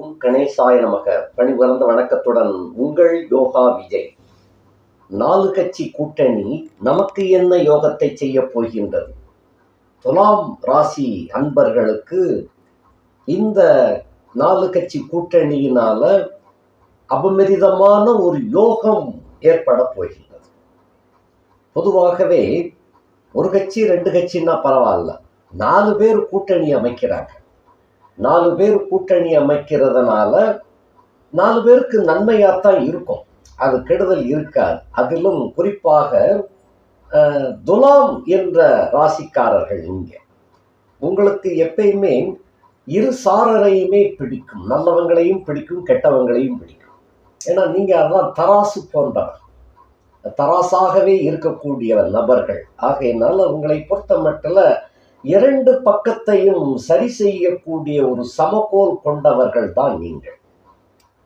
ஓம் கணேசாய நமக. பணிபுரந்த வணக்கத்துடன் உங்கள் யோகா விஜய். 4 கட்சி கூட்டணி நமக்கு என்ன யோகத்தை செய்ய போகின்றது? துலாம் ராசி அன்பர்களுக்கு இந்த 4 கட்சி கூட்டணியினால அபரிதமான ஒரு யோகம் ஏற்பட போகின்றது. பொதுவாகவே ஒரு கட்சி 2 கட்சின்னா பரவாயில்ல, 4 பேர் கூட்டணி அமைக்கிறாங்க. 4 பேர் கூட்டணி அமைக்கிறதுனால 4 பேருக்கு நன்மையாத்தான் இருக்கும், அது கெடுதல் இருக்காது. அதிலும் குறிப்பாக துலாம் என்ற ராசிக்காரர்கள், இங்கே உங்களுக்கு எப்பயுமே இரு சாரரையுமே பிடிக்கும், நல்லவங்களையும் பிடிக்கும், கெட்டவங்களையும் பிடிக்கும். ஏன்னா நீங்க அதான் தராசு போன்றவர், தராசாகவே இருக்கக்கூடிய நபர்கள். ஆகையினால உங்களை பொறுத்த மட்டும் 2 பக்கத்தையும் சரி செய்யக்கூடிய ஒரு சமகோல் கொண்டவர்கள் தான் நீங்கள்.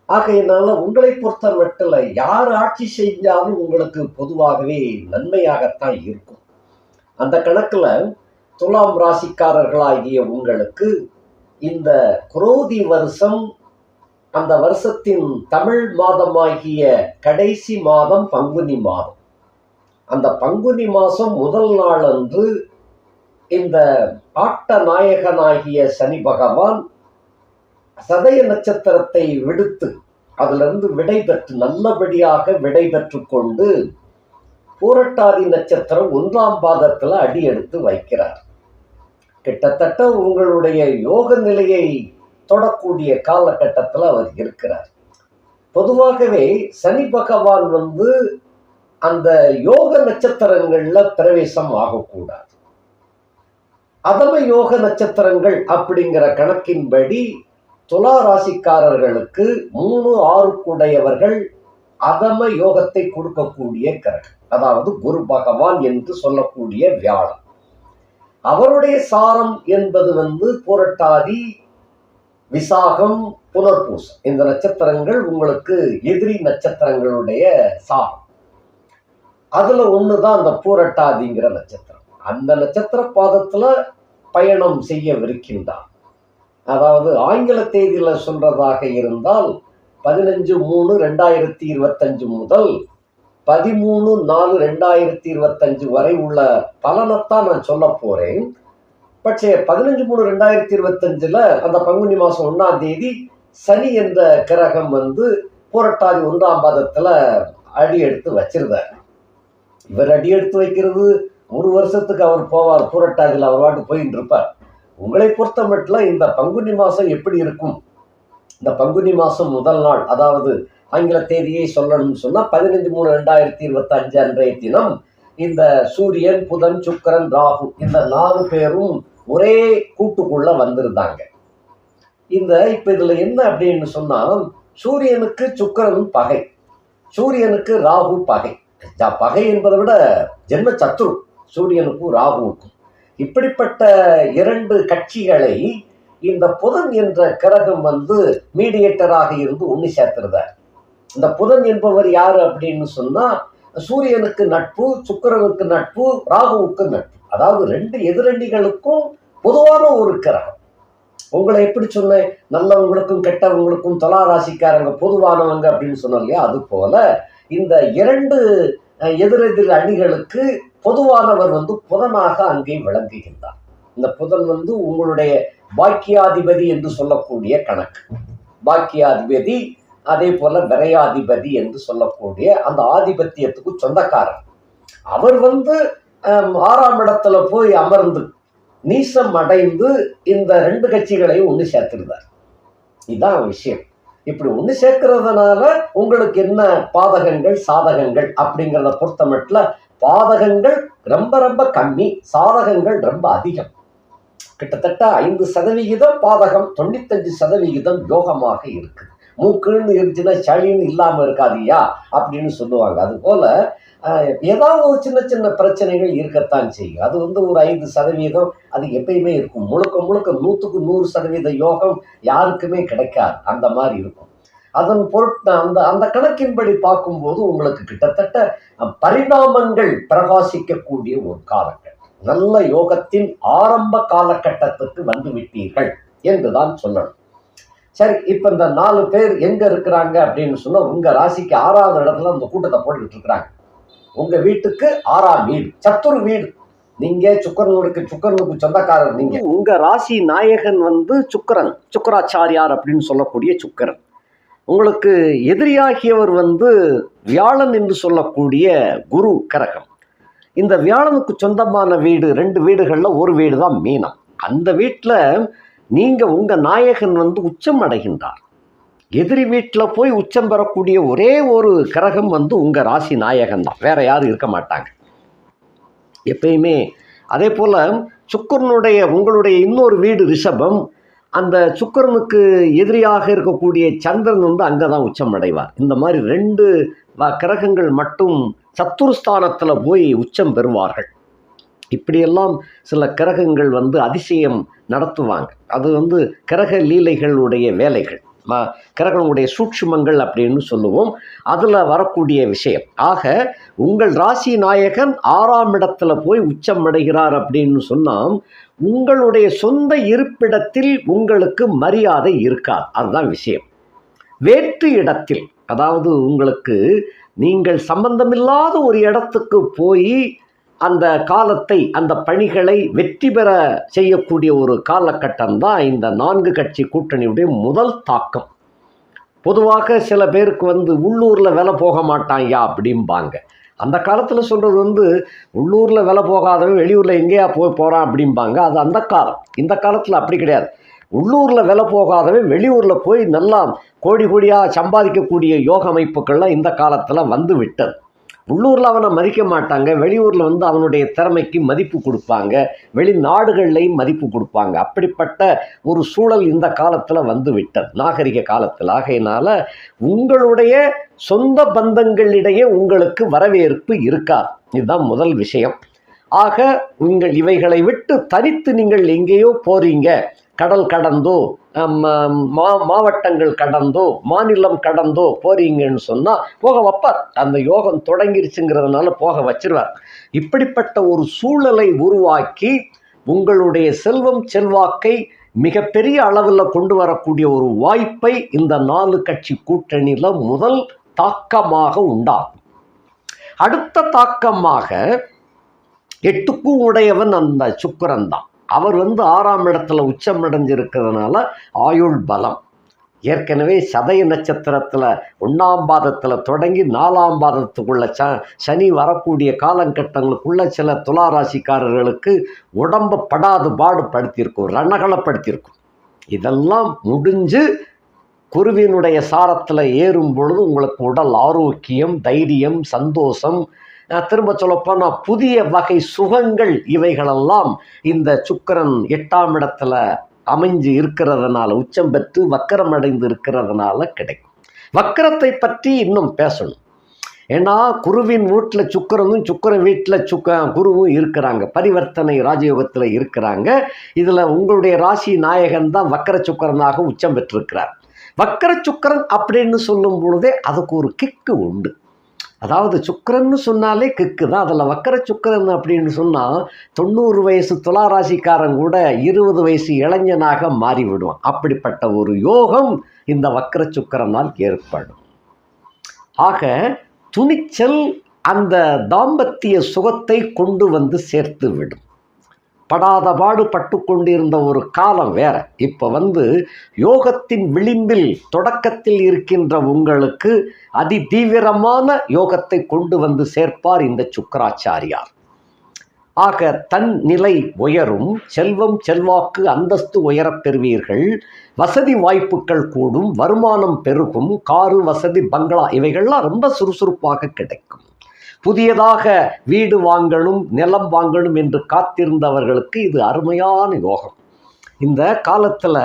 ஆகையினால உங்களை பொறுத்த மட்டும் யார் ஆட்சி செஞ்சாலும் உங்களுக்கு பொதுவாகவே நன்மையாகத்தான் இருக்கும். அந்த கணக்குல துலாம் ராசிக்காரர்களாகிய உங்களுக்கு இந்த குரோதி வருஷம், அந்த வருஷத்தின் தமிழ் மாதமாகிய கடைசி மாதம் பங்குனி மாதம். அந்த பங்குனி மாதம் முதல் நாள் அன்று இந்த ஆட்ட நாயகனாகிய சனி பகவான் சதய நட்சத்திரத்தை விடுத்து அதிலிருந்து விடை பெற்று, நல்லபடியாக விடை பெற்று கொண்டு பூரட்டாதி நட்சத்திரம் 1ஆம் பாதத்துல அடி எடுத்து வைக்கிறார். கிட்டத்தட்ட உங்களுடைய யோக நிலையை தொடக்கூடிய காலகட்டத்தில் அவர் இருக்கிறார். பொதுவாகவே சனி பகவான் அந்த யோக நட்சத்திரங்கள்ல பிரவேசம் ஆகக்கூடாது. அதம யோக நட்சத்திரங்கள் அப்படிங்கிற கணக்கின்படி துலா ராசிக்காரர்களுக்கு 3, 6 கூடையவர்கள் அதம யோகத்தை கொடுக்கக்கூடிய கிரகம், அதாவது குரு பகவான் என்று சொல்லக்கூடிய வியாழன். அவருடைய சாரம் என்பது புரட்டாதி, விசாகம், புனர்பூசம். இந்த நட்சத்திரங்கள் உங்களுக்கு எதிரி நட்சத்திரங்களுடைய சாரம். அதுல ஒண்ணுதான் அந்த பூரட்டாதிங்கிற நட்சத்திரம். அந்த நட்சத்திர பாதத்துல பயணம் செய்யவிருக்கின்றார். அதாவது ஆங்கில தேதியில சொல்றதாக இருந்தால் 15/3/2025 முதல் 13/4/2025 வரை உள்ள பலனைத்தான் நான் சொல்ல போறேன். பட்சே 15/3/2025 அந்த பங்குனி மாசம் 1ஆம் தேதி சனி என்ற கிரகம் புரட்டாதி 1ஆம் பாதத்துல அடி எடுத்து வச்சிருந்தார். இவர் அடி எடுத்து வைக்கிறது 1 வருஷத்துக்கு அவர் போவார், பூரட்டாதியில் அவர் வாட்டு போயிட்டு இருப்பார். உங்களை பொறுத்த மட்டும் இந்த பங்குனி மாசம் எப்படி இருக்கும்? இந்த பங்குனி மாசம் முதல் நாள், அதாவது ஆங்கில தேதியை சொல்லணும்னு சொன்னா 15/3/2025 அன்றைய தினம் இந்த சூரியன், புதன், சுக்கிரன், ராகு இந்த 4 பேரும் ஒரே கூட்டுக்குள்ள வந்திருந்தாங்க. இப்ப இதுல என்ன அப்படின்னு சொன்னா, சூரியனுக்கு சுக்கிரன் பகை, சூரியனுக்கு ராகு பகை. பகை என்பதை விட ஜென்ம சத்ரு சூரியனுக்கும் ராகுவுக்கும். இப்படிப்பட்ட 2 கட்சிகளை இந்த புதன் என்ற கிரகம் மீடியேட்டராக இருந்து ஒண்ணு சேர்த்திருந்தார். இந்த புதன் என்பவர் யாரு அப்படின்னு சொன்னா, சூரியனுக்கு நட்பு, சுக்கிரனுக்கு நட்பு, ராகுவுக்கு நட்பு. அதாவது 2 எதிரணிகளுக்கும் பொதுவான ஒரு கிரகம். உங்களை எப்படி சொன்னேன், நல்லவங்களுக்கும் கெட்டவங்களுக்கும் துலா ராசிக்காரங்க பொதுவானவங்க அப்படின்னு சொன்னோம் இல்லையா? அது போல இந்த 2 எதிரெதிர் அணிகளுக்கு பொதுவானவர் புதனாக அங்கே விளங்குகின்றார். இந்த புதன் உங்களுடைய பாக்கியாதிபதி என்று சொல்லக்கூடிய கணக்கு. பாக்கியாதிபதி, அதே போல விரையாதிபதி என்று சொல்லக்கூடிய அந்த ஆதிபத்தியத்துக்கு சொந்தக்காரர். அவர் 6ஆம் இடத்துல போய் அமர்ந்து நீசம் அடைந்து இந்த 2 கட்சிகளையும் ஒண்ணு சேர்த்திருந்தார். இதுதான் விஷயம். இப்படி ஒண்ணு சேர்க்கிறதுனால உங்களுக்கு என்ன பாதகங்கள், சாதகங்கள் அப்படிங்கிறத பொறுத்த மட்டும் பாதகங்கள் ரொம்ப ரொம்ப கம்மி, சாதகங்கள் ரொம்ப அதிகம். கிட்டத்தட்ட 5% பாதகம், 95% யோகமாக இருக்கு. மூக்குன்னு இருந்துச்சுன்னா சளின்னு இல்லாம இருக்காதியா அப்படின்னு சொல்லுவாங்க. அது போல ஏதாவது ஒரு சின்ன சின்ன பிரச்சனைகள் இருக்கத்தான் செய்யும். அது ஒரு 5% அது எப்பயுமே இருக்கும். முழுக்க 100க்கு 100% யோகம் யாருக்குமே கிடைக்காது, அந்த மாதிரி இருக்கும். அதன் பொருட்டு அந்த கணக்கின்படி பார்க்கும்போது உங்களுக்கு கிட்டத்தட்ட பரிணாமங்கள் பிரகாசிக்கக்கூடிய ஒரு காலகட்டம். நல்ல யோகத்தின் ஆரம்ப காலகட்டத்துக்கு வந்து விட்டீர்கள் என்றுதான் சொல்லணும். சரி, இப்ப இந்த 4 பேர் எங்க இருக்கிறாங்க அப்படின்னு சொன்னா, உங்க ராசிக்கு 6வது இடத்துல அந்த கூட்டத்தை போட்டுக்கிட்டு இருக்கிறாங்க. உங்க வீட்டுக்கு 6ஆம் வீடு, சத்துரு வீடு. நீங்க சுக்கிரனுக்கு சொந்தக்காரர். நீங்க உங்க ராசி நாயகன் வந்து சுக்கிரன், சுக்கிராச்சாரியார் அப்படின்னு சொல்லக்கூடிய சுக்கிரன். உங்களுக்கு எதிரியாகியவர் வந்து வியாழன் என்று சொல்லக்கூடிய குரு கிரகம். இந்த வியாழனுக்கு சொந்தமான வீடு 2 வீடுகள்ல ஒரு வீடு தான் மீனம். அந்த வீட்டில் நீங்க உங்க நாயகன் வந்து உச்சம் அடைகின்றார். எதிரி வீட்டில் போய் உச்சம் பெறக்கூடிய ஒரே ஒரு கிரகம் வந்து உங்க ராசி நாயகன் தான், வேற யாரும் இருக்க மாட்டாங்க எப்பயுமே. அதே போல சுக்கிரனுடைய உங்களுடைய இன்னொரு வீடு ரிஷபம். அந்த சுக்கிரனுக்கு எதிரியாக இருக்கக்கூடிய சந்திரன் வந்து அங்கதான் உச்சம் அடைவார். இந்த மாதிரி 2 கிரகங்கள் மட்டும் சத்துருஸ்தானத்துல போய் உச்சம் பெறுவார்கள். இப்படியெல்லாம் சில கிரகங்கள் வந்து அதிசயம் நடத்துவாங்க. அது வந்து கிரக லீலைகளுடைய வேலைகள், கிரகங்களுடைய சூட்சுமங்கள் அப்படின்னு சொல்லுவோம். அதுல வரக்கூடிய விஷயம். ஆக உங்கள் ராசி நாயகன் 6ஆம் இடத்துல போய் உச்சம் அடைகிறார் அப்படின்னு சொன்னால் உங்களுடைய சொந்த இருப்பிடத்தில் உங்களுக்கு மரியாதை இருக்காது. அதுதான் விஷயம். வேற்று இடத்தில், அதாவது உங்களுக்கு நீங்கள் சம்பந்தமில்லாத ஒரு இடத்துக்கு போய் அந்த காலத்தை, அந்த பணிகளை வெற்றி பெற செய்யக்கூடிய ஒரு காலகட்டம் தான் இந்த 4 கட்சி கூட்டணியுடைய முதல் தாக்கம். பொதுவாக சில பேருக்கு வந்து உள்ளூரில் விலை போக மாட்டாயா அப்படிம்பாங்க. அந்த காலத்தில் சொல்கிறது வந்து உள்ளூரில் விலை போகாதவன் வெளியூரில் எங்கேயா போகிறான் அப்படிம்பாங்க. அது அந்த காலம். இந்த காலத்தில் அப்படி கிடையாது. உள்ளூரில் விலை போகாதவன் வெளியூரில் போய் நல்லா கோடி கோடியாக சம்பாதிக்கக்கூடிய யோக அமைப்புகள்லாம் இந்த காலத்தில் வந்து விட்டது. உள்ளூரில் அவனை மதிக்க மாட்டாங்க, வெளியூரில் வந்து அவனுடைய திறமைக்கு மதிப்பு கொடுப்பாங்க, வெளிநாடுகள்லையும் மதிப்பு கொடுப்பாங்க. அப்படிப்பட்ட ஒரு சூழல் இந்த காலத்தில் வந்து விட்டது, நாகரிக காலத்தில். ஆகையினால உங்களுடைய சொந்த பந்தங்களிடையே உங்களுக்கு வரவேற்பு இருக்காது. இதுதான் முதல் விஷயம். ஆக இவைகளை விட்டு தனித்து நீங்கள் எங்கேயோ போறீங்க, கடல் கடந்தோ மாவட்டங்கள் கடந்தோ மாநிலம் கடந்தோ போறீங்கன்னு சொன்னால் போக வைப்பார். அந்த யோகம் தொடங்கிருச்சுங்கிறதுனால போக வச்சிருவார். இப்படிப்பட்ட ஒரு சூழலை உருவாக்கி உங்களுடைய செல்வம் செல்வாக்கை மிகப்பெரிய அளவில் கொண்டு வரக்கூடிய ஒரு வாய்ப்பை இந்த 4 கட்சி கூட்டணியில் முதல் தாக்கமாக உண்டாகும். அடுத்த தாக்கமாக 8க்கும் உடையவன் அந்த சுக்கிரன் தான். அவர் வந்து 6ஆம் இடத்துல உச்சம் அடைஞ்சிருக்கிறதுனால ஆயுள் பலம். ஏற்கனவே சதய நட்சத்திரத்தில் 1ஆம் பாதத்தில் தொடங்கி 4ஆம் பாதத்துக்குள்ள சனி வரக்கூடிய காலகட்டங்களுக்குள்ள சில துளாராசிக்காரர்களுக்கு உடம்பை படாது பாடுபடுத்தியிருக்கும், ரணகலப்படுத்தியிருக்கும். இதெல்லாம் முடிஞ்சு குருவினுடைய சாரத்தில் ஏறும் பொழுது உங்களுக்கு உடல் ஆரோக்கியம், தைரியம், சந்தோஷம், திரும்ப சொல்லப்போனால் புதிய வகை சுகங்கள், இவைகளெல்லாம் இந்த சுக்கிரன் 8ஆம் இடத்துல அமைஞ்சு இருக்கிறதுனால, உச்சம் பெற்று வக்கரம் அடைந்து இருக்கிறதுனால கிடைக்கும். வக்கரத்தை பற்றி இன்னும் பேசணும். ஏன்னா குருவின் வீட்டில் சுக்கிரனும் சுக்கிரன் வீட்டில் குருவும் இருக்கிறாங்க, பரிவர்த்தனை ராஜயோகத்தில் இருக்கிறாங்க. இதில் உங்களுடைய ராசி நாயகன் தான் வக்கர சுக்கிரனாக உச்சம் பெற்றிருக்கிறார். வக்கர சுக்கிரன் அப்படின்னு சொல்லும் பொழுதே அதுக்கு ஒரு கிக்கு உண்டு. அதாவது சுக்கிரன்னு சொன்னாலே கிக்கு தான். அதில் வக்கர சுக்கிரன் அப்படின்னு சொன்னால் 90 வயசு துளாராசிக்காரன் கூட 20 வயசு இளைஞனாக மாறிவிடுவான். அப்படிப்பட்ட ஒரு யோகம் இந்த வக்கர சுக்கிரனால் ஏற்படும். ஆக துணிச்சல் அந்த தாம்பத்திய சுகத்தை கொண்டு வந்து சேர்த்து விடும். படாத பாடு பட்டு கொண்டிருந்த ஒரு காலம் வேற. இப்போ வந்து யோகத்தின் விளிம்பில் தொடக்கத்தில் இருக்கின்ற உங்களுக்கு அதி தீவிரமான யோகத்தை கொண்டு வந்து சேர்ப்பார் இந்த சுக்கிராச்சாரியார். ஆக தன் நிலை உயரும், செல்வம் செல்வாக்கு அந்தஸ்து உயரப் பெறுவீர்கள், வசதி வாய்ப்புகள் கூடும், வருமானம் பெருகும், காரு வசதி பங்களா இவைகள்லாம் ரொம்ப சுறுசுறுப்பாக கிடைக்கும். புதியதாக வீடு வாங்கணும், நிலம் வாங்கணும் என்று காத்திருந்தவர்களுக்கு இது அருமையான யோகம். இந்த காலத்தில்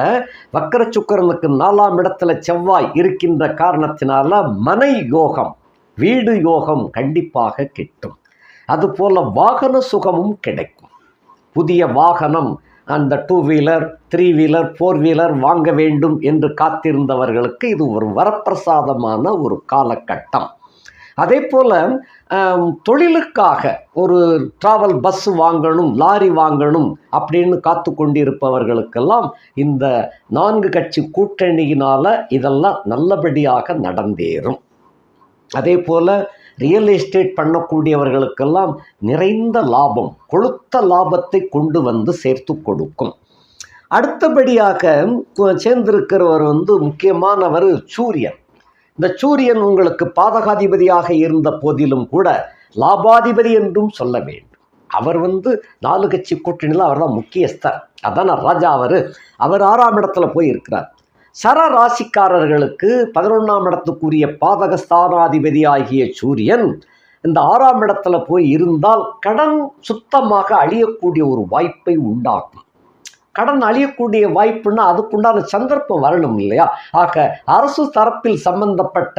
வக்கர சுக்கிரனுக்கு 4ஆம் இடத்துல செவ்வாய் இருக்கின்ற காரணத்தினால மனை யோகம், வீடு யோகம் கண்டிப்பாக கிட்டும். அதுபோல் வாகன சுகமும் கிடைக்கும். புதிய வாகனம், அந்த 2 வீலர் 3 வீலர் 4 வீலர் வாங்க வேண்டும் என்று காத்திருந்தவர்களுக்கு இது ஒரு வரப்பிரசாதமான ஒரு காலகட்டம். அதே போல் தொழிலுக்காக ஒரு டிராவல் பஸ் வாங்கணும், லாரி வாங்கணும் அப்படின்னு காத்து கொண்டிருப்பவர்களுக்கெல்லாம் இந்த 4 கட்சி கூட்டணியினால் இதெல்லாம் நல்லபடியாக நடந்தேறும். அதே போல் ரியல் எஸ்டேட் பண்ணக்கூடியவர்களுக்கெல்லாம் நிறைந்த லாபம், கொழுத்த லாபத்தை கொண்டு வந்து சேர்த்து கொடுக்கும். அடுத்தபடியாக சேர்ந்திருக்கிறவர் முக்கியமானவர் சூரியன். இந்த சூரியன் உங்களுக்கு பாதகாதிபதியாக இருந்த போதிலும் கூட லாபாதிபதி என்றும் சொல்ல வேண்டும். அவர் 4 கட்சி கூட்டணியில் அவர் தான் முக்கியஸ்தர், அதான் ராஜா. அவர் 6ஆம் இடத்துல போய் இருக்கிறார். சர ராசிக்காரர்களுக்கு 11ஆம் இடத்துக்குரிய பாதகஸ்தானாதிபதி ஆகிய சூரியன் இந்த 6ஆம் இடத்துல போய் இருந்தால் கடன் சுத்தமாக அழியக்கூடிய ஒரு வாய்ப்பை உண்டாக்கும். கடன் அழியக்கூடிய வாய்ப்புன்னா அதுக்குண்டான சந்தர்ப்பம் வரணும் இல்லையா? ஆக அரசு தரப்பில் சம்பந்தப்பட்ட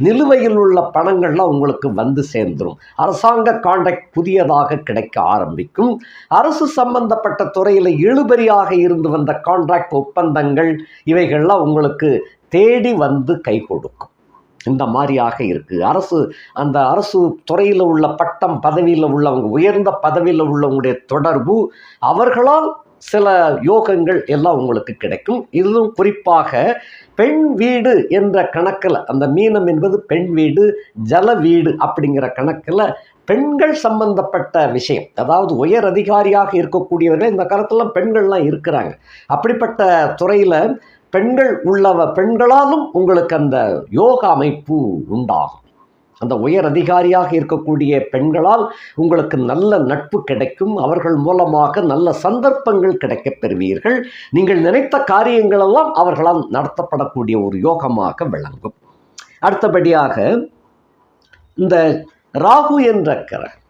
நிலுவையில் உள்ள பணங்கள்லாம் உங்களுக்கு வந்து சேர்ந்துடும். அரசாங்க கான்ட்ராக்ட் புதியதாக கிடைக்க ஆரம்பிக்கும். அரசு சம்பந்தப்பட்ட துறையில் இழுபறியாக இருந்து வந்த கான்ட்ராக்ட் ஒப்பந்தங்கள் இவைகள்லாம் உங்களுக்கு தேடி வந்து கை கொடுக்கும். இந்த மாதிரியாக இருக்குது. அந்த அரசு துறையில் உள்ள பட்டம் பதவியில் உள்ளவங்க, உயர்ந்த பதவியில் உள்ளவங்களுடைய தொடர்பு, அவர்களால் சில யோகங்கள் எல்லாம் உங்களுக்கு கிடைக்கும். இதுவும் குறிப்பாக பெண் வீடு என்ற கணக்கில், அந்த மீனம் என்பது பெண் வீடு, ஜல வீடு அப்படிங்கிற கணக்கில் பெண்கள் சம்பந்தப்பட்ட விஷயம், அதாவது உயர் அதிகாரியாக இருக்கக்கூடியவர்கள் இந்த காலத்தில் பெண்கள்லாம் இருக்கிறாங்க. அப்படிப்பட்ட துறையில் பெண்களாலும் உங்களுக்கு அந்த யோக அமைப்பு உண்டாகும். அந்த உயர் அதிகாரியாக இருக்கக்கூடிய பெண்களால் உங்களுக்கு நல்ல நட்பு கிடைக்கும். அவர்கள் மூலமாக நல்ல சந்தர்ப்பங்கள் கிடைக்கப் பெறுவீர்கள். நீங்கள் நினைத்த காரியங்களெல்லாம் அவர்களால் நடத்தப்படக்கூடிய ஒரு யோகமாக விளங்கும். அடுத்தபடியாக இந்த ராகு என்ற கிரகம்,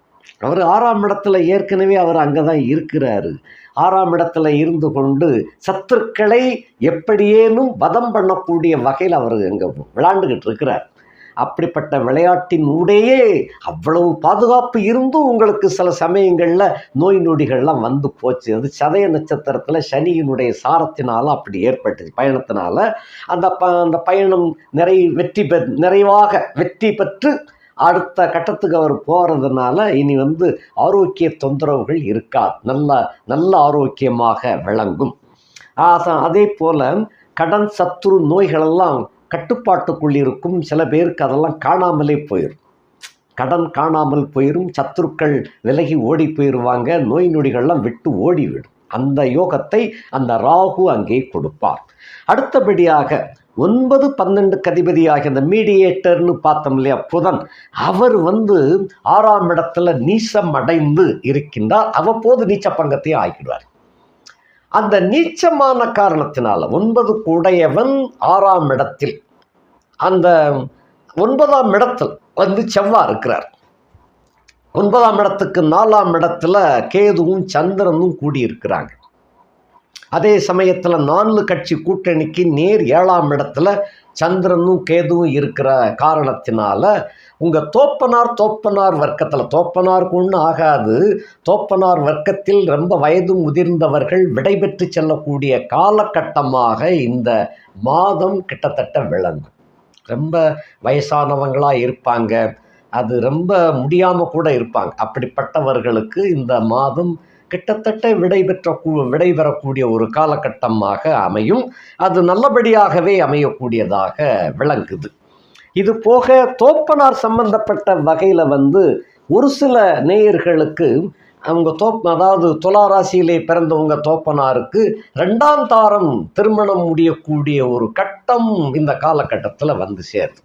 அவர் 6ஆம் இடத்துல ஏற்கனவே அவர் அங்கே தான் இருக்கிறாரு. 6ஆம் இடத்துல இருந்து கொண்டு சத்துருக்களை எப்படியேனும் வதம் பண்ணக்கூடிய வகையில் அவர் அங்கே விளையாண்டுக்கிட்டு இருக்கிறார். அப்படிப்பட்ட விளையாட்டின் ஊடேயே அவ்வளவு பாதுகாப்பு இருந்தும் உங்களுக்கு சில சமயங்களில் நோய் நொடிகள்லாம் வந்து போச்சு. அது சதய நட்சத்திரத்தில் சனியினுடைய சாரத்தினால அப்படி ஏற்பட்டுச்சு. பயணத்தினால அந்த பயணம் நிறைவாக வெற்றி பெற்று அடுத்த கட்டத்துக்கு அவர் போகிறதுனால இனி ஆரோக்கிய தொந்தரவுகள் இருக்காது. நல்ல ஆரோக்கியமாக விளங்கும். அதே போல் கடன் சத்துரு நோய்களெல்லாம் கட்டுப்பாட்டுக்குள் இருக்கும். சில பேருக்கு அதெல்லாம் காணாமலே போயிடும். கடன் காணாமல் போயிடும், சத்துருக்கள் விலகி ஓடி போயிடுவாங்க, நோய் நொடிகள்லாம் விட்டு ஓடிவிடும். அந்த யோகத்தை அந்த ராகு அங்கே கொடுப்பார். அடுத்தபடியாக 9, 12 அதிபதியாக இந்த மீடியேட்டர்னு பார்த்தோம் இல்லையா, புதன், அவர் 6ஆம் இடத்துல நீச்சம் அடைந்து இருக்கின்றார். அவ்வப்போது நீச்ச பங்கத்தையும் ஆக்கிடுவார். அந்த நீச்சமான காரணத்தினால 9 உடையவன் 6ஆம் இடத்தில், அந்த 9ஆம் இடத்தில் செவ்வாய் இருக்கிறார். 9ஆம் இடத்துக்கு 4ஆம் இடத்துல கேதுவும் சந்திரனும் கூடியிருக்கிறாங்க. அதே சமயத்தில் 4 கட்சி கூட்டணிக்கு நேர் 7ஆம் இடத்துல சந்திரனும் கேதுவும் இருக்கிற காரணத்தினால உங்கள் தோப்பனார் வர்க்கத்தில், தோப்பனாருக்கு ஒன்றும் ஆகாது, தோப்பனார் வர்க்கத்தில் ரொம்ப வயது முதிர்ந்தவர்கள் விடைபெற்று செல்லக்கூடிய காலகட்டமாக இந்த மாதம் கிட்டத்தட்ட விளங்கும். ரொம்ப வயசானவங்களாக இருப்பாங்க, அது ரொம்ப முடியாமல் கூட இருப்பாங்க. அப்படிப்பட்டவர்களுக்கு இந்த மாதம் கிட்டத்தட்ட விடைபெறக்கூடிய ஒரு காலகட்டமாக அமையும். அது நல்லபடியாகவே அமையக்கூடியதாக விளங்குது. இது போக தோப்பனார் சம்பந்தப்பட்ட வகையில் ஒரு சில நேயர்களுக்கு அவங்க அதாவது துலா ராசியிலே பிறந்தவங்க தோப்பனாருக்கு 2ஆம் தாரம் திருமணம் முடியக்கூடிய ஒரு கட்டம் இந்த காலகட்டத்தில் சேருது.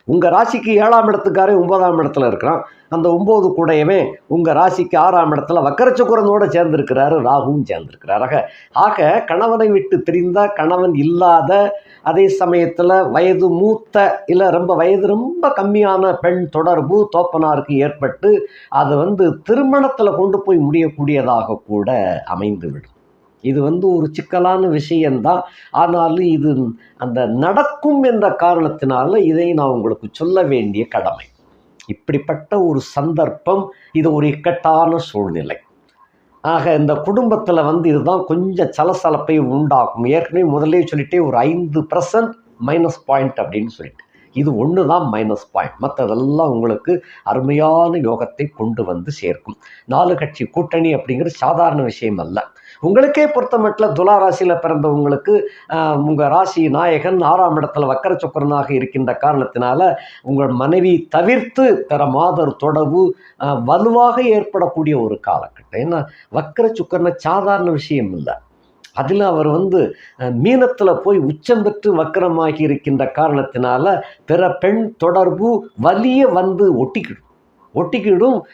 உங்கள் ராசிக்கு 7ஆம் இடத்துக்காரன் 9ஆம் இடத்துல இருக்கிறான். அந்த 9 கூடையவே உங்கள் ராசிக்கு 6ஆம் இடத்துல வக்கரச்சுக்குரனோடு சேர்ந்திருக்கிறாரு, ராகுவும் சேர்ந்திருக்கிறார். ஆக கணவனை விட்டு பிரிந்த, கணவன் இல்லாத, அதே சமயத்தில் வயது மூத்த இல்லை ரொம்ப கம்மியான பெண் தொடர்பு தோப்பனாருக்கு ஏற்பட்டு அது திருமணத்தில் கொண்டு போய் முடியக்கூடியதாக கூட அமைந்துவிடும். இது ஒரு சிக்கலான விஷயந்தான். ஆனாலும் இது அந்த நடக்கும் என்ற காரணத்தினால இதை நான் உங்களுக்கு சொல்ல வேண்டிய கடமை. இப்படிப்பட்ட ஒரு சந்தர்ப்பம், இது ஒரு இக்கட்டான சூழ்நிலை. ஆக இந்த குடும்பத்தில் இதுதான் கொஞ்சம் சலசலப்பை உண்டாக்கும். ஏற்கனவே முதலே சொல்லிட்டே ஒரு 5% மைனஸ் பாயிண்ட் அப்படின்னு சொல்லிட்டு இது ஒன்று தான் மைனஸ் பாயிண்ட். மற்றதெல்லாம் உங்களுக்கு அருமையான யோகத்தை கொண்டு வந்து சேர்க்கும். 4 கட்சி கூட்டணி அப்படிங்கிறது சாதாரண விஷயம் அல்ல. உங்களுக்கே பொறுத்த மட்டும் துலா ராசியில் பிறந்தவங்களுக்கு உங்கள் ராசி நாயகன் 6ஆம் இடத்துல வக்கர சுக்கிரனாக இருக்கின்ற காரணத்தினால உங்கள் மனைவி தவிர்த்து பிற மாதர் தொடர்பு வலுவாக ஏற்படக்கூடிய ஒரு காலகட்டம். ஏன்னா வக்கர சுக்கிரனை சாதாரண விஷயம் இல்லை. அதில் அவர் மீனத்தில் போய் உச்சம் பெற்று வக்கரமாகி இருக்கின்ற காரணத்தினால பிற பெண் தொடர்பு வலிய ஒட்டிக்கிடும்.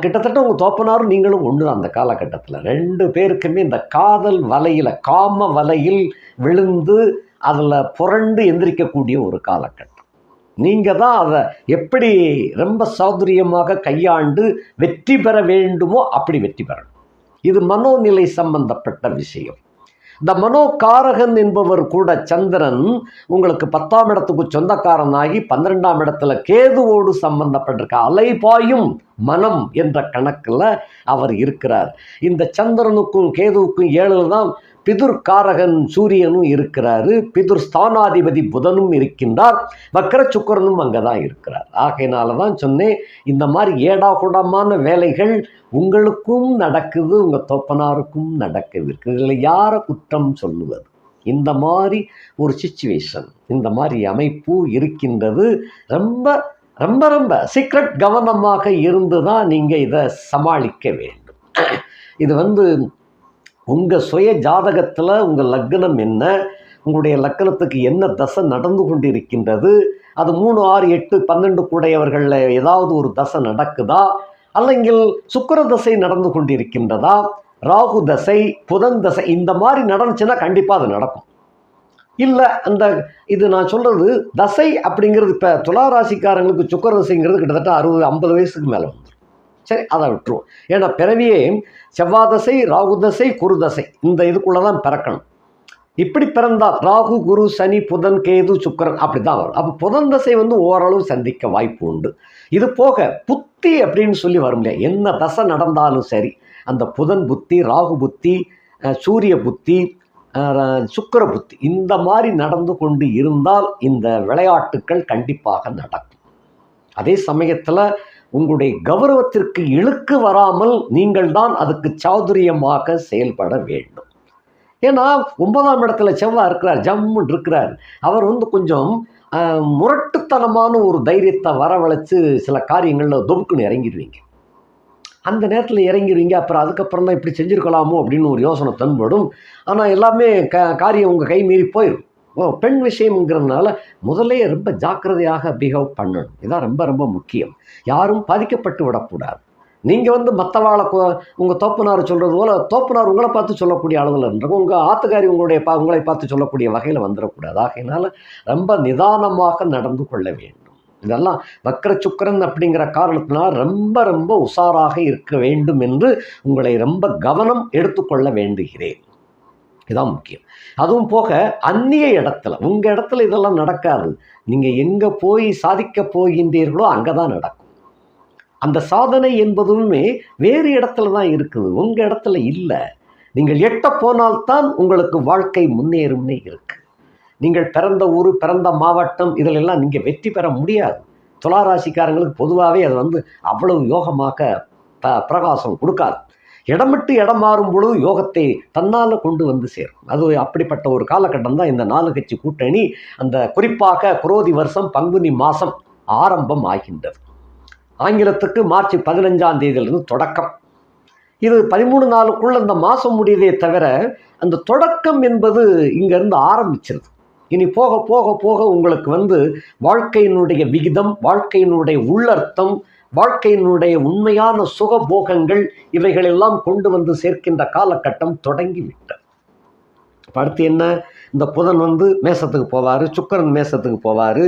கிட்டத்தட்ட உங்கள் தோப்பனாரும் நீங்களும் ஒன்று அந்த காலகட்டத்தில் 2 பேருக்குமே இந்த காதல் வலையில் காம வலையில் விழுந்து அதில் புரண்டு எந்திரிக்கக்கூடிய ஒரு காலகட்டம். நீங்கள் தான் அதை எப்படி ரொம்ப சௌகரியமாக கையாண்டு வெற்றி பெற வேண்டுமோ அப்படி வெற்றி பெறணும். இது மனோநிலை சம்பந்தப்பட்ட விஷயம். இந்த மனோகாரகன் என்பவர் கூட சந்திரன் உங்களுக்கு 10ஆம் இடத்துக்கு சொந்தக்காரனாகி 12ஆம் இடத்துல கேதுவோடு சம்பந்தப்பட்டிருக்க அலைபாயும் மனம் என்ற கணக்கில் அவர் இருக்கிறார். இந்த சந்திரனுக்கும் கேதுவுக்கும் 7ல் தான் பிதுர்காரகன் சூரியனும் இருக்கிறாரு, பிதுர் ஸ்தானாதிபதி புதனும் இருக்கின்றார், வக்கர சுக்கிரனும் அங்கே தான் இருக்கிறார். ஆகையினால தான் சொன்னேன், இந்த மாதிரி ஏடாகூடமான வேலைகள் உங்களுக்கும் நடக்குது, உங்கள் தோப்பனாருக்கும் நடக்குது. இதில் யாரை குற்றம் சொல்லுவது? இந்த மாதிரி ஒரு சிச்சுவேஷன், இந்த மாதிரி அமைப்பு இருக்கின்றது. ரொம்ப ரொம்ப ரொம்ப சீக்ரெட் கவனமாக இருந்து தான் நீங்கள் இதை சமாளிக்க வேண்டும். இது உங்கள் சுய ஜாதகத்தில் உங்கள் லக்னம் என்ன, உங்களுடைய லக்னத்துக்கு என்ன தசை நடந்து கொண்டிருக்கின்றது, அது 3, 6, 8, 12 கூடையவர்களில் ஏதாவது ஒரு தசை நடக்குதா, அல்லங்கில் சுக்கிர தசை நடந்து கொண்டிருக்கின்றதா, ராகு தசை, புதன் தசை, இந்த மாதிரி நடந்துச்சுன்னா கண்டிப்பாக அது நடக்கும். இல்லை இது நான் சொல்கிறது தசை அப்படிங்கிறது, இப்போ துளாராசிக்காரங்களுக்கு சுக்கிர தசைங்கிறது கிட்டத்தட்ட 60, 50 வயசுக்கு மேலே வந்துடும். சரி, அதை விட்டுருவோம். ஏன்னா பிறவியே செவ்வாய் தசை, ராகு தசை, குரு தசை, இந்த இதுக்குள்ளே தான் பிறக்கணும். இப்படி பிறந்தால் ராகு, குரு, சனி, புதன், கேது, சுக்கிரன் அப்படி தான் வரும். அப்போ புதன் தசை ஓரளவு சந்திக்க வாய்ப்பு உண்டு. இது போக புத்தி அப்படின்னு சொல்லி வரும் இல்லையா, என்ன தசை நடந்தாலும் சரி, அந்த புதன் புத்தி, ராகு புத்தி, சூரிய புத்தி, சுக்கிர புத்தி, இந்த மாதிரி நடந்து கொண்டு இருந்தால் இந்த விளையாட்டுக்கள் கண்டிப்பாக நடக்கும். அதே சமயத்தில் உங்களுடைய கௌரவத்திற்கு இழுக்கு வராமல் நீங்கள் தான் அதுக்கு சாதுரியமாக செயல்பட வேண்டும். ஏன்னா 9ஆம் இடத்துல செவ்வாய் இருக்கிறார், ஜம்முன்னு இருக்கிறார். அவர் கொஞ்சம் முரட்டுத்தனமான ஒரு தைரியத்தை வரவழைச்சு சில காரியங்களில் தொகுக்குன்னு இறங்கிடுவீங்க. அந்த நேரத்தில் இறங்கிடுவீங்க. அப்புறம் அதுக்கப்புறம் தான் இப்படி செஞ்சுருக்கலாமோ அப்படின்னு ஒரு யோசனை தென்படும். ஆனால் எல்லாமே காரியம் உங்கள் கை மீறி போயிடும். பெண் விஷயம்ங்கிறதுனால முதலே ரொம்ப ஜாக்கிரதையாக பிஹேவ் பண்ணணும். இதுதான் ரொம்ப ரொம்ப முக்கியம். யாரும் பாதிக்கப்பட்டு விடக்கூடாது. நீங்கள் மற்றவாளை உங்கள் தோப்பனார் சொல்கிறது போல் தோப்பனார் உங்களை பார்த்து சொல்லக்கூடிய அளவில் இருக்கும், உங்கள் ஆத்துக்காரி உங்களை பார்த்து சொல்லக்கூடிய வகையில் வந்துடக்கூடாது. ஆகையினால ரொம்ப நிதானமாக நடந்து கொள்ள வேண்டும். இதெல்லாம் வக்கர சுக்கிரன் அப்படிங்கிற காரணத்தினால் ரொம்ப ரொம்ப உஷாராக இருக்க வேண்டும் என்று உங்களை ரொம்ப கவனம் எடுத்துக்கொள்ள வேண்டுகிறேன். இதுதான் முக்கியம். அதுவும் போக அந்நிய இடத்துல, உங்கள் இடத்துல இதெல்லாம் நடக்காது. நீங்கள் எங்கே போய் சாதிக்க போகின்றீர்களோ அங்கே தான் நடக்கும். அந்த சாதனை என்பதுமே வேறு இடத்துல தான் இருக்குது, உங்கள் இடத்துல இல்லை. நீங்கள் எட்ட போனால்தான் உங்களுக்கு வாழ்க்கை முன்னேறும்னே இருக்கு. நீங்கள் பிறந்த ஊர், பிறந்த மாவட்டம், இதிலெல்லாம் நீங்கள் வெற்றி பெற முடியாது. துளாராசிக்காரங்களுக்கு பொதுவாகவே அது அவ்வளவு யோகமாக பிரகாசம் கொடுக்காது. இடம் விட்டு இடம் மாறும் பொழுது யோகத்தை தன்னால் கொண்டு வந்து சேரும். அது அப்படிப்பட்ட ஒரு காலகட்டம் தான் இந்த 4 கட்சி கூட்டணி. அந்த குறிப்பாக குரோதி வருஷம் பங்குனி மாதம் ஆரம்பம் ஆகின்றது. ஆங்கிலத்துக்கு மார்ச் 15ஆம் தேதியிலிருந்து தொடக்கம். இது 13 நாளுக்குள்ள அந்த மாதம் முடியதே தவிர அந்த தொடக்கம் என்பது இங்கேருந்து ஆரம்பிச்சிருது. இனி போக போக போக உங்களுக்கு வாழ்க்கையினுடைய விகிதம், வாழ்க்கையினுடைய உள்ளர்த்தம், வாழ்க்கையினுடைய உண்மையான சுகபோகங்கள் இவைகளெல்லாம் கொண்டு வந்து சேர்க்கின்ற காலகட்டம் தொடங்கிவிட்டது. அடுத்து என்ன, இந்த புதன் மேசத்துக்கு போவார், சுக்கிரன் மேசத்துக்கு போவார்,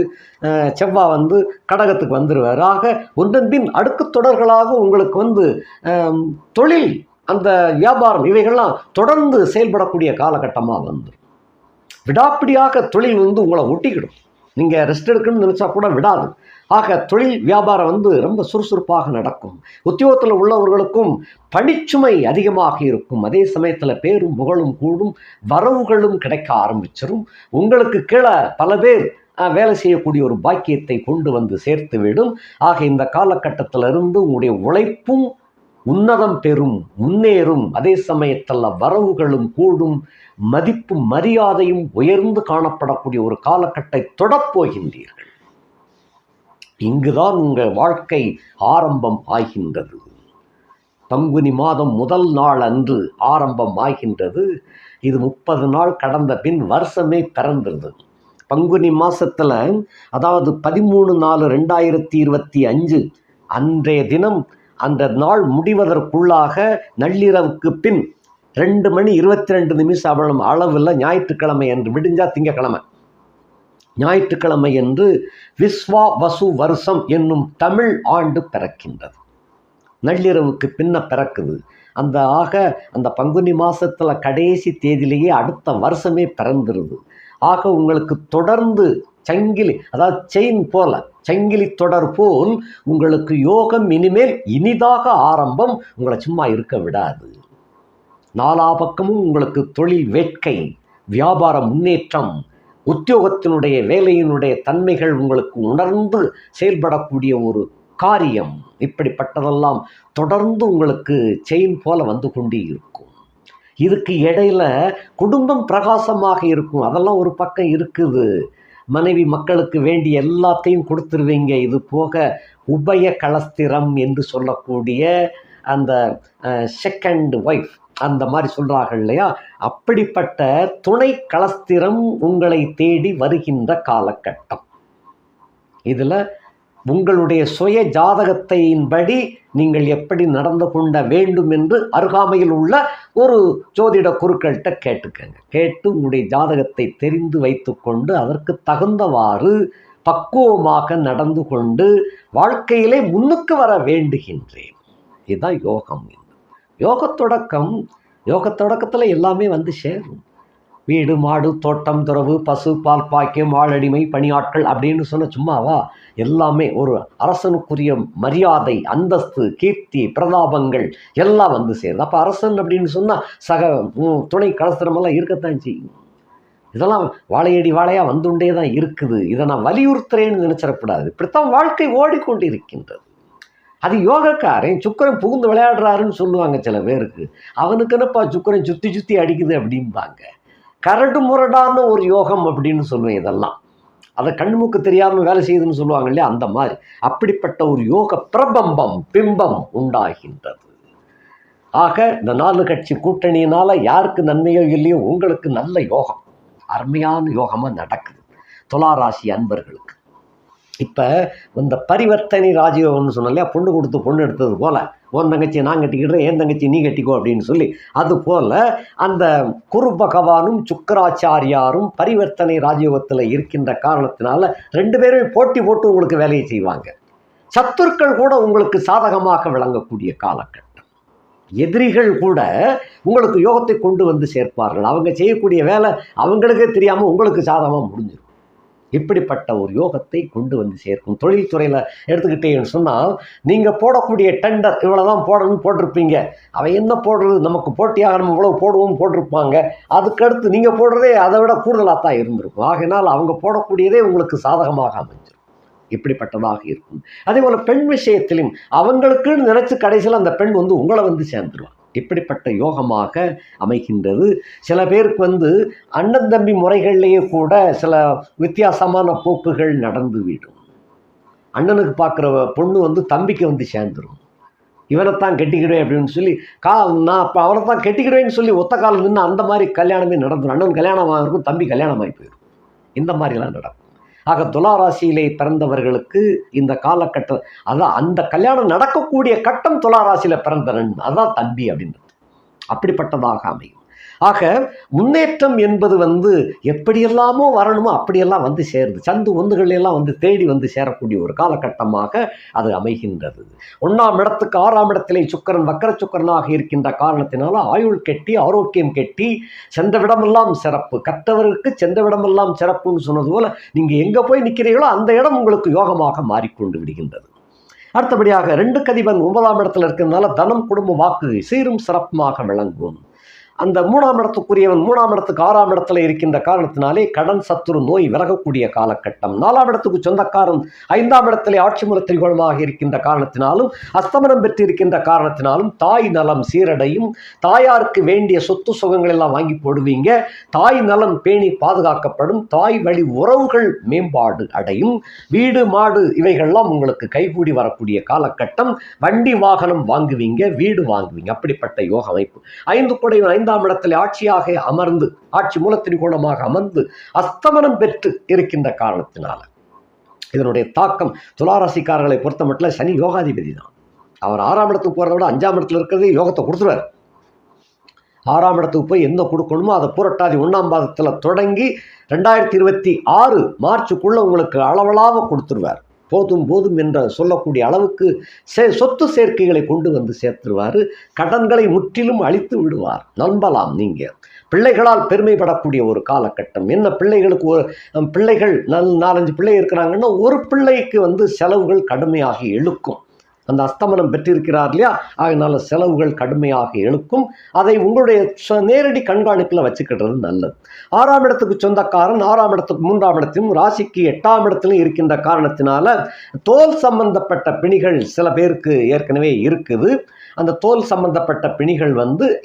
செவ்வாய் கடகத்துக்கு வந்துடுவார். ஆக ஒன்றன் பின் அடுக்கு தொடர்களாக உங்களுக்கு தொழில், அந்த வியாபாரம் இவைகள்லாம் தொடர்ந்து செயல்படக்கூடிய காலகட்டமாக வந்துடும். விடாப்பிடியாக தொழில் உங்களை ஒட்டிக்கிடும். நீங்கள் ரெஸ்ட் எடுக்கணும்னு நினச்சா கூட விடாது. ஆக தொழில் வியாபாரம் ரொம்ப சுறுசுறுப்பாக நடக்கும். உத்தியோகத்தில் உள்ளவர்களுக்கும் பணிச்சுமை அதிகமாக இருக்கும். அதே சமயத்தில் பேரும் புகழும் கூடும், வரவுகளும் கிடைக்க ஆரம்பிச்சிடும். உங்களுக்கு கீழே பல பேர் வேலை செய்யக்கூடிய ஒரு பாக்கியத்தை கொண்டு வந்து சேர்த்துவிடும். ஆக இந்த காலகட்டத்திலிருந்து உங்களுடைய உழைப்பும் உன்னதம் பெறும், முன்னேறும். அதே சமயத்தில் வரவுகளும் கூடும், மதிப்பும் மரியாதையும் உயர்ந்து காணப்படக்கூடிய ஒரு காலகட்டத்தை தொடப்போகின்றீர்கள். இங்குதான் உங்கள் வாழ்க்கை ஆரம்பம் ஆகின்றது. பங்குனி மாதம் முதல் நாள் அன்று ஆரம்பம் ஆகின்றது. இது 30 நாள் கடந்த பின் வருஷமே பிறந்தது. பங்குனி மாசத்துல, அதாவது 13/4/2025 அன்றைய தினம், அந்த நாள் முடிவதற்குள்ளாக நள்ளிரவுக்கு பின் 2:22 அளவில் ஞாயிற்றுக்கிழமை என்று, விடிஞ்சா திங்கக்கிழமை, ஞாயிற்றுக்கிழமை என்று விஸ்வா வசு வருஷம் என்னும் தமிழ் ஆண்டு பிறக்கின்றது. நள்ளிரவுக்கு பின்ன பிறக்குது. அந்த பங்குனி மாசத்தில் கடைசி தேதியிலேயே அடுத்த வருஷமே பிறந்துருது. ஆக உங்களுக்கு தொடர்ந்து சங்கிலி, அதாவது செயின் போல, சங்கிலி தொடர் போல் உங்களுக்கு யோகம் இனிமேல் இனிதாக ஆரம்பம். உங்களை சும்மா இருக்க விடாது. நாலா பக்கமும் உங்களுக்கு தொழில் வேட்கை, வியாபார முன்னேற்றம், உத்தியோகத்தினுடைய வேலையினுடைய தன்மைகள் உங்களுக்கு உணர்ந்து செயல்படக்கூடிய ஒரு காரியம், இப்படிப்பட்டதெல்லாம் தொடர்ந்து உங்களுக்கு செயின் போல வந்து கொண்டே இருக்கும். இதுக்கு இடையில குடும்பம் பிரகாசமாக இருக்கும். அதெல்லாம் ஒரு பக்கம் இருக்குது. மனைவி மக்களுக்கு வேண்டிய எல்லாத்தையும் கொடுத்துருவீங்க. இது போக உபய கலஸ்திரம் என்று சொல்லக்கூடிய அந்த செகண்ட் ஒய்ஃப், அந்த மாதிரி சொல்கிறார்கள் இல்லையா, அப்படிப்பட்ட துணை கலஸ்திரம் உங்களை தேடி வருகின்ற காலகட்டம். இதில் உங்களுடைய சுய ஜாதகத்தின்படி நீங்கள் எப்படி நடந்து கொள்ள வேண்டும் என்று அருகாமையில் உள்ள ஒரு ஜோதிட குருக்கள்கிட்ட கேட்டுக்கங்க. கேட்டு உங்களுடைய ஜாதகத்தை தெரிந்து வைத்து கொண்டு அதற்கு தகுந்தவாறு பக்குவமாக நடந்து கொண்டு வாழ்க்கையிலே முன்னுக்கு வர வேண்டுகின்றேன். இதுதான் யோகம். யோகத்தொடக்கத்தில் எல்லாமே வந்து சேரும். வீடு, மாடு, தோட்டம், துறவு, பசு, பால், பாக்கியம், ஆளடிமை, பணியாட்கள் அப்படின்னு சொன்ன சும்மாவா? எல்லாமே ஒரு அரசனுக்குரிய மரியாதை, அந்தஸ்து, கீர்த்தி, பிரதாபங்கள் எல்லாம் வந்து சேருது. அப்போ அரசன் அப்படின்னு சொன்னால் சக துணை கலஸ்திரமெல்லாம் இருக்கத்தான் செய்யும். இதெல்லாம் வாழையடி வாழையாக வந்துண்டே தான் இருக்குது. இதை நான் வலியுறுத்துறேன்னு நினச்சிடக்கூடாது. இப்படித்தான் வாழ்க்கை ஓடிக்கொண்டு இருக்கின்றது. அது யோகக்காரன் சுக்கரன் புகுந்து விளையாடுறாருன்னு சொல்லுவாங்க சில பேருக்கு. அவனுக்கு என்னப்பா சுக்கரன் சுற்றி சுற்றி அடிக்குது அப்படிம்பாங்க. கரடு முரடான ஒரு யோகம் அப்படின்னு சொல்லுவேன். இதெல்லாம் அதை கண்ணுமுக்கு தெரியாமல் வேலை செய்யுதுன்னு சொல்லுவாங்க இல்லையா, அந்த மாதிரி. அப்படிப்பட்ட ஒரு யோக பிரபம்பம், பிம்பம் உண்டாகின்றது. ஆக இந்த 4 கட்சி கூட்டணியினால யாருக்கு நன்மையோ இல்லையோ உங்களுக்கு நல்ல யோகம், அருமையான யோகமாக நடக்குது துளாராசி அன்பர்களுக்கு. இப்போ இந்த பரிவர்த்தனை ராஜயோகம்னு சொன்னோம் இல்லையா, பொண்ணு கொடுத்து பொண்ணு எடுத்தது போல், உன் தங்கச்சி நான் கட்டிக்கிடுறேன், என் தங்கச்சி நீ கட்டிக்கோ அப்படின்னு சொல்லி, அதுபோல் அந்த குரு பகவானும் சுக்கராச்சாரியாரும் பரிவர்த்தனை ராஜயோகத்தில் இருக்கின்ற காரணத்தினால 2 பேரும் போட்டி போட்டு உங்களுக்கு வேலையை செய்வாங்க. சத்துருக்கள் கூட உங்களுக்கு சாதகமாக விளங்கக்கூடிய காலகட்டம். எதிரிகள் கூட உங்களுக்கு யோகத்தை கொண்டு வந்து சேர்ப்பார்கள். அவங்க செய்யக்கூடிய வேலை அவங்களுக்கே தெரியாமல் உங்களுக்கு சாதகமாக முடிஞ்சிடும். இப்படிப்பட்ட ஒரு யோகத்தை கொண்டு வந்து சேர்க்கும். தொழில்துறையில் எடுத்துக்கிட்டேன்னு சொன்னால், நீங்கள் போடக்கூடிய டெண்டர் இவ்வளோதான் போடணும்னு போட்டிருப்பீங்க. அவன் என்ன போடுறது, நமக்கு போட்டியாக நம்ம இவ்வளோ போடுவோம் போட்டிருப்பாங்க. அதுக்கடுத்து நீங்கள் போடுறதே அதை விட கூடுதலாக தான் இருந்திருக்கும். ஆகையினால் அவங்க போடக்கூடியதே உங்களுக்கு சாதகமாக அமைஞ்சிடும். இப்படிப்பட்டதாக இருக்கும். அதே போல் பெண் விஷயத்திலும் அவங்களுக்குன்னு நினச்சி கடைசியில் அந்த பெண் வந்து உங்களை வந்து சேர்ந்துருவான். இப்படிப்பட்ட யோகமாக அமைகின்றது. சில பேருக்கு அண்ணன் தம்பி முறைகள்லேயே கூட சில வித்தியாசமான போக்குகள் நடந்துவிடும். அண்ணனுக்கு பார்க்குற பொண்ணு தம்பிக்கு சேர்ந்துடும். இவனைத்தான் கெட்டிக்கிடுவேன் அப்படின்னு சொல்லி நான் இப்போ அவனைத்தான் கெட்டிக்கிடுவேன்னு சொல்லி ஒத்த காலம் நின்று அந்த மாதிரி கல்யாணமே நடந்துடும். அண்ணன் கல்யாணமாக இருக்கும், தம்பி கல்யாணமாகி போயிடும். இந்த மாதிரிலாம் நடக்கும். ஆக துளாராசியிலே பிறந்தவர்களுக்கு இந்த காலகட்டம், அதான் அந்த கல்யாணம் நடக்கக்கூடிய கட்டம் துளாராசியில் பிறந்தவன், அதான் தம்பி அப்படின்றது. அப்படிப்பட்டதாக அமையும். ஆக முன்னேற்றம் என்பது எப்படியெல்லாமோ வரணுமோ அப்படியெல்லாம் வந்து சேருது. சந்து ஒந்துகள் எல்லாம் தேடி சேரக்கூடிய ஒரு காலகட்டமாக அது அமைகின்றது. 1ஆம் இடத்துக்கு 6ஆம் இடத்திலே சுக்கரன் வக்கர சுக்கரனாக இருக்கின்ற காரணத்தினால ஆயுள் கெட்டி, ஆரோக்கியம் கெட்டி, சென்றவிடமெல்லாம் சிறப்பு, கற்றவருக்கு சென்றவிடமெல்லாம் சிறப்புன்னு சொன்னது போல நீங்கள் எங்கே போய் நிற்கிறீர்களோ அந்த இடம் உங்களுக்கு யோகமாக மாறிக்கொண்டு விடுகின்றது. அடுத்தபடியாக 2 கதிபன் 9ஆம் இடத்துல இருக்கிறதுனால தனம், குடும்ப, வாக்கு சீரும் சிறப்புமாக விளங்கும். அந்த 3ஆம் இடத்துக்குரியவன் 3ஆம் இடத்துக்கு 6ஆம் இடத்துல இருக்கின்ற காரணத்தினாலே கடன் சத்துரு நோய் விலகக்கூடிய காலகட்டம். 4ஆம் இடத்துக்கு சொந்தக்காரன் 5ஆம் இடத்திலே ஆட்சி மூல திரிகோணமாக இருக்கின்ற காரணத்தினாலும் அஸ்தமனம் பெற்றிருக்கின்ற காரணத்தினாலும் தாய் நலம் சீரடையும். தாயாருக்கு வேண்டிய சொத்து சுகங்கள் எல்லாம் வாங்கி போடுவீங்க. தாய் நலம் பேணி பாதுகாக்கப்படும். தாய் வழி உறவுகள் மேம்பாடு அடையும். வீடு மாடு இவைகள்லாம் உங்களுக்கு கைகூடி வரக்கூடிய காலகட்டம். வண்டி வாகனம் வாங்குவீங்க, வீடு வாங்குவீங்க. அப்படிப்பட்ட யோக அமைப்பு. 5 குடைவன் 5ஆம் இடத்தில் ஆட்சியாக அமர்ந்து ஆட்சி மூல திரிகோணமாக அமர்ந்து அஸ்தமனம் பெற்று இருக்கின்ற காரணத்தினால இதனுடைய தாக்கம் துளாராசிக்காரர்களை பொறுத்த மட்டும் சனி யோகாதிபதி தான். அவர் 6ஆம் இடத்துக்கு போறதை விட 5ஆம் இடத்துல இருக்கிறதே யோகத்தை கொடுத்துருவார். 6ஆம் இடத்துக்கு போய் என்ன கொடுக்கணுமோ அதை புரட்டாதி 1ஆம் பாதத்தில் தொடங்கி 2026 மார்ச்சுக்குள்ள உங்களுக்கு அளவலாக கொடுத்துருவார். போதும் போதும் என்ற சொல்லக்கூடிய அளவுக்கு சொத்து சேர்க்கைகளை கொண்டு வந்து சேர்த்துருவார். கடன்களை முற்றிலும் அழித்து விடுவார். நம்பலாம். நீங்கள் பிள்ளைகளால் பெருமைப்படக்கூடிய ஒரு காலகட்டம். என்ன பிள்ளைகளுக்கு பிள்ளைகள் 4-5 பிள்ளை இருக்கிறாங்கன்னா ஒரு பிள்ளைக்கு செலவுகள் கடுமையாக இழுக்கும். அந்த அஸ்தமனம் பெற்றிருக்கிறார் இல்லையா, அதனால செலவுகள் கடுமையாக இழுக்கும். அதை உங்களுடைய நேரடி கண்காணிப்பில் வச்சுக்கிட்டது நல்லது. 6ஆம் இடத்துக்கு சொந்தக்காரன் 6ஆம் இடத்துக்கு 3ஆம் இடத்திலும் ராசிக்கு 8ஆம் இடத்திலும் இருக்கின்ற காரணத்தினால தோல் சம்பந்தப்பட்ட பிணிகள் சில பேருக்கு ஏற்கனவே இருக்குது. அந்த தோல் சம்பந்தப்பட்ட பிணிகள்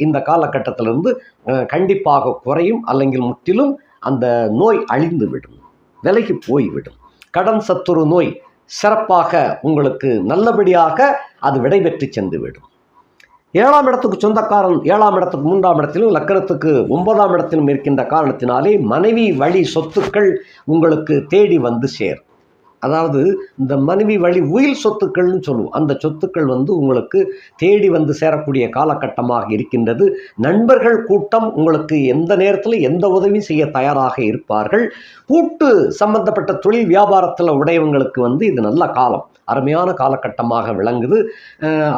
இந்த காலகட்டத்திலிருந்து கண்டிப்பாக குறையும். அல்லங்கில் முற்றிலும் அந்த நோய் அழிந்து விடும், விலகி போய்விடும். கடன் சத்துரு நோய் சிறப்பாக உங்களுக்கு நல்லபடியாக அது விடைபெற்று சென்று விடும். 7ஆம் இடத்துக்கு சொந்தக்காரன் 7ஆம் இடத்துக்கு 3ஆம் இடத்திலும் லக்கணத்துக்கு 9ஆம் இடத்திலும் இருக்கின்ற காரணத்தினாலே மனைவி வழி சொத்துக்கள் உங்களுக்கு தேடி சேரும். அதாவது இந்த மனைவி வழி உயில் சொத்துக்கள்னு சொல்லுவோம். அந்த சொத்துக்கள் உங்களுக்கு தேடி சேரக்கூடிய காலகட்டமாக இருக்கின்றது. நண்பர்கள் கூட்டம் உங்களுக்கு எந்த நேரத்தில் எந்த உதவி செய்ய தயாராக இருப்பார்கள். கூட்டு சம்பந்தப்பட்ட தொழில் வியாபாரத்தில் உடையவங்களுக்கு இது நல்ல காலம், அருமையான காலகட்டமாக விளங்குது.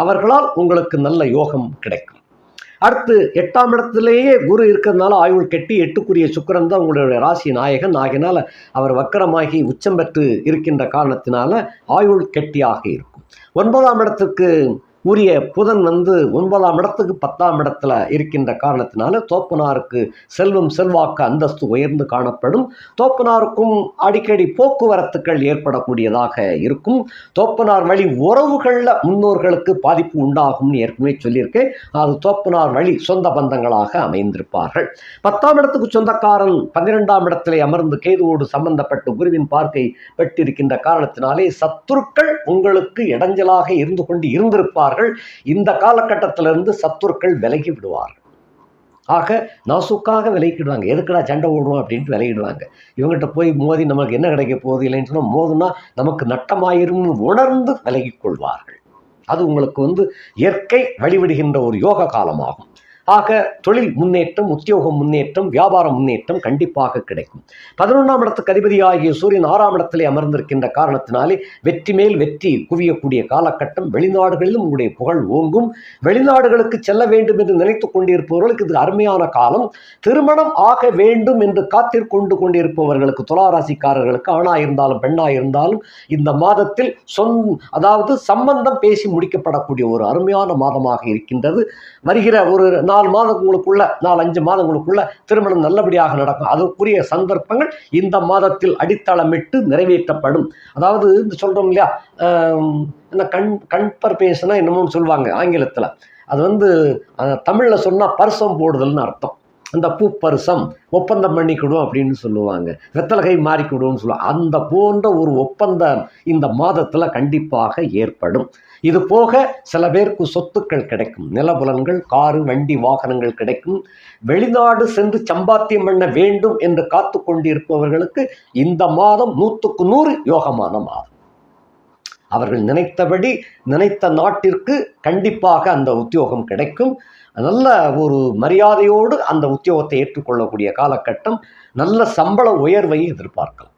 அவர்களால் உங்களுக்கு நல்ல யோகம் கிடைக்கும். அடுத்து 8ஆம் இடத்திலேயே குரு இருக்கிறதுனால ஆயுள் கெட்டி 8க்குரிய சுக்கிரன் தான் உங்களுடைய ராசி நாயகன். ஆகினால் அவர் வக்கரமாகி உச்சம் பெற்று இருக்கின்ற காரணத்தினால ஆயுள் கெட்டியாக இருக்கும். 9ஆம் இடத்துக்கு உரிய புதன் 9ஆம் இடத்துக்கு 10ஆம் இடத்துல இருக்கின்ற காரணத்தினால தோப்பனாருக்கு செல்வம் செல்வாக்கு அந்தஸ்து உயர்ந்து காணப்படும். தோப்பனாருக்கும் அடிக்கடி போக்குவரத்துக்கள் ஏற்படக்கூடியதாக இருக்கும். தோப்பனார் வழி உறவுகளில் முன்னோர்களுக்கு பாதிப்பு உண்டாகும்னு ஏற்கனவே சொல்லியிருக்கேன். அது தோப்பனார் வழி சொந்த பந்தங்களாக அமைந்திருப்பார்கள். 10ஆம் இடத்துக்கு சொந்தக்காரன் 12ஆம் இடத்திலே அமர்ந்து கேதுவோடு சம்பந்தப்பட்டு குருவின் பார்க்கை பெற்றிருக்கின்ற காரணத்தினாலே சத்துருக்கள் உங்களுக்கு இடைஞ்சலாக இருந்து கொண்டு இருந்திருப்பார்கள். இந்த காலகட்டத்திலிருந்து சத்துருக்கள் விலகி விடுவார்கள். ஆக நாசுக்காக விலகிடுவாங்க. எதுக்குடா சண்டை ஓடுறோம் அப்படின்ட்டு விலகிடுவாங்க. இவங்ககிட்ட போய் மோதி நமக்கு என்ன கிடைக்க போகுது இல்லைன்னு சொன்னால் மோதுனா நமக்கு நட்டமாயிரும் உணர்ந்து விலகி கொள்வார்கள். அது உங்களுக்கு இயற்கை வழிவிடுகின்ற ஒரு யோக காலமாகும். ஆக தொழில் முன்னேற்றம், உத்தியோகம் முன்னேற்றம், வியாபார முன்னேற்றம் கண்டிப்பாக கிடைக்கும். 11ஆம் இடத்துக்கு அதிபதியாகிய சூரியன் 6ஆம் இடத்திலே அமர்ந்திருக்கின்ற காரணத்தினாலே வெற்றி மேல் வெற்றி குவியக்கூடிய காலகட்டம். வெளிநாடுகளிலும் உங்களுடைய புகழ் ஓங்கும். வெளிநாடுகளுக்கு செல்ல வேண்டும் என்று நினைத்து கொண்டிருப்பவர்களுக்கு இது அருமையான காலம். திருமணம் ஆக வேண்டும் என்று காத்திற்கொண்டு கொண்டிருப்பவர்களுக்கு, துளாராசிக்காரர்களுக்கு, ஆணா இருந்தாலும் பெண்ணா இருந்தாலும் இந்த மாதத்தில் அதாவது சம்பந்தம் பேசி முடிக்கப்படக்கூடிய ஒரு அருமையான மாதமாக இருக்கின்றது. வருகிற ஒரு 4 மாதங்களுக்குள்ள 4-5 மாதங்களுக்குள்ள திருமணம் நல்லபடியாக நடக்கும். அதற்குரிய சந்தர்ப்பங்கள் இந்த மாதத்தில் அடித்தளமிட்டு நிறைவேற்றப்படும். அதாவது சொல்றோம் இல்லையா, கண்பர் பேசுனா என்னமோ சொல்லுவாங்க ஆங்கிலத்தில். அது தமிழில் சொன்னால் பரிசம் போடுதல்னு அர்த்தம். அந்த பூ பரிசம் ஒப்பந்தம் பண்ணிக்கிடும் அப்படின்னு சொல்லுவாங்க. வெத்தலகை மாறிக்கிடும்னு சொல்லுவாங்க. அந்த போன்ற ஒரு ஒப்பந்தம் இந்த மாதத்தில் கண்டிப்பாக ஏற்படும். இது போக சில பேருக்கு சொத்துக்கள் கிடைக்கும். நிலபுலன்கள், காரு, வண்டி, வாகனங்கள் கிடைக்கும். வெளிநாடு சென்று சம்பாத்தியம் பண்ண வேண்டும் என்று காத்து கொண்டிருப்பவர்களுக்கு இந்த மாதம் 100க்கு 100 யோகமான மாதம். அவர்கள் நினைத்தபடி நினைத்த நாட்டிற்கு கண்டிப்பாக அந்த உத்தியோகம் கிடைக்கும். நல்ல ஒரு மரியாதையோடு அந்த உத்தியோகத்தை ஏற்றுக்கொள்ளக்கூடிய காலகட்டம். நல்ல சம்பள உயர்வை எதிர்பார்க்கலாம்.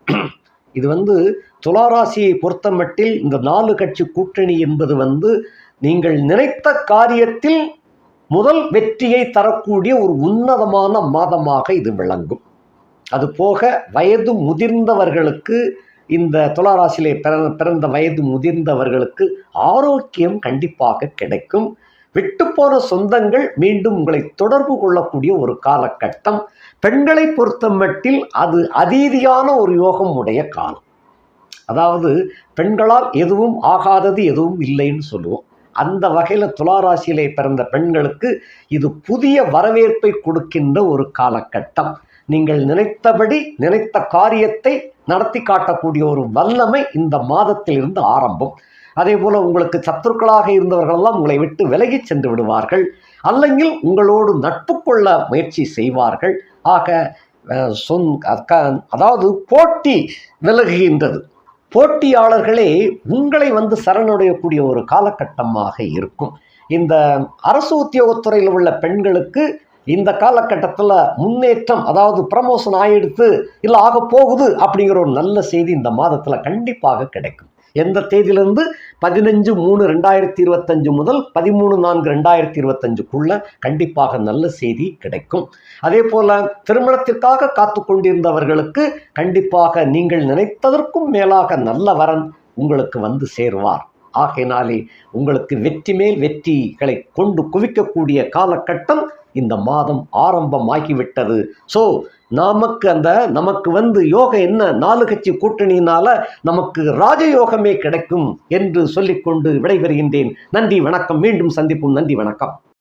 இது துளாராசியை பொறுத்த மட்டில் இந்த 4 கட்சி கூட்டணி என்பது நீங்கள் நினைத்த காரியத்தில் முதல் வெற்றியை தரக்கூடிய ஒரு உன்னதமான மாதமாக இது விளங்கும். அது போக வயது முதிர்ந்தவர்களுக்கு, இந்த துளாராசியிலே பிறந்த வயது முதிர்ந்தவர்களுக்கு ஆரோக்கியம் கண்டிப்பாக கிடைக்கும். விட்டுப்போன சொந்தங்கள் மீண்டும் உங்களை தொடர்பு கொள்ளக்கூடிய ஒரு காலகட்டம். பெண்களை பொறுத்த மட்டில் அது அதீதியான ஒரு யோகம் உடைய காலம். அதாவது பெண்களால் எதுவும் ஆகாதது எதுவும் இல்லைன்னு சொல்லுவோம். அந்த வகையில் துளாராசியிலே பிறந்த பெண்களுக்கு இது புதிய வரவேற்பை கொடுக்கின்ற ஒரு காலகட்டம். நீங்கள் நினைத்தபடி நினைத்த காரியத்தை நடத்தி காட்டக்கூடிய ஒரு வல்லமை இந்த மாதத்திலிருந்து ஆரம்பம். அதே போல் உங்களுக்கு சத்துருக்களாக இருந்தவர்களெல்லாம் உங்களை விட்டு விலகி சென்று விடுவார்கள், அல்லங்கில் உங்களோடு நட்பு கொள்ள முயற்சி செய்வார்கள். ஆக அதாவது போட்டி விலகுகின்றது. போட்டியாளர்களே உங்களை வந்து சரணடையக்கூடிய ஒரு காலகட்டமாக இருக்கும். இந்த அரசு உத்தியோகத்துறையில் உள்ள பெண்களுக்கு இந்த காலகட்டத்தில் முன்னேற்றம், அதாவது ப்ரமோஷன் ஆகிடுத்து இல்லை ஆக போகுது அப்படிங்கிற ஒரு நல்ல செய்தி இந்த மாதத்தில் கண்டிப்பாக கிடைக்கும். எந்த தேதியிலிருந்து 15/3/2025 முதல் 13/4/2025க்குள்ள கண்டிப்பாக நல்ல செய்தி கிடைக்கும். அதே போல திருமணத்திற்காக காத்து கொண்டிருந்தவர்களுக்கு கண்டிப்பாக நீங்கள் நினைத்ததற்கும் மேலாக நல்ல வரன் உங்களுக்கு வந்து சேருவார். ஆகையினாலே உங்களுக்கு வெற்றி மேல் வெற்றிகளை கொண்டு குவிக்கக்கூடிய காலகட்டம் இந்த மாதம் ஆரம்பமாகிவிட்டது. ஸோ நமக்கு வந்து யோகம் என்ன, 4 கட்சி கூட்டணியினால நமக்கு ராஜயோகமே கிடைக்கும் என்று சொல்லிக்கொண்டு விடைபெறுகின்றேன். நன்றி, வணக்கம். மீண்டும் சந்திப்போம். நன்றி, வணக்கம்.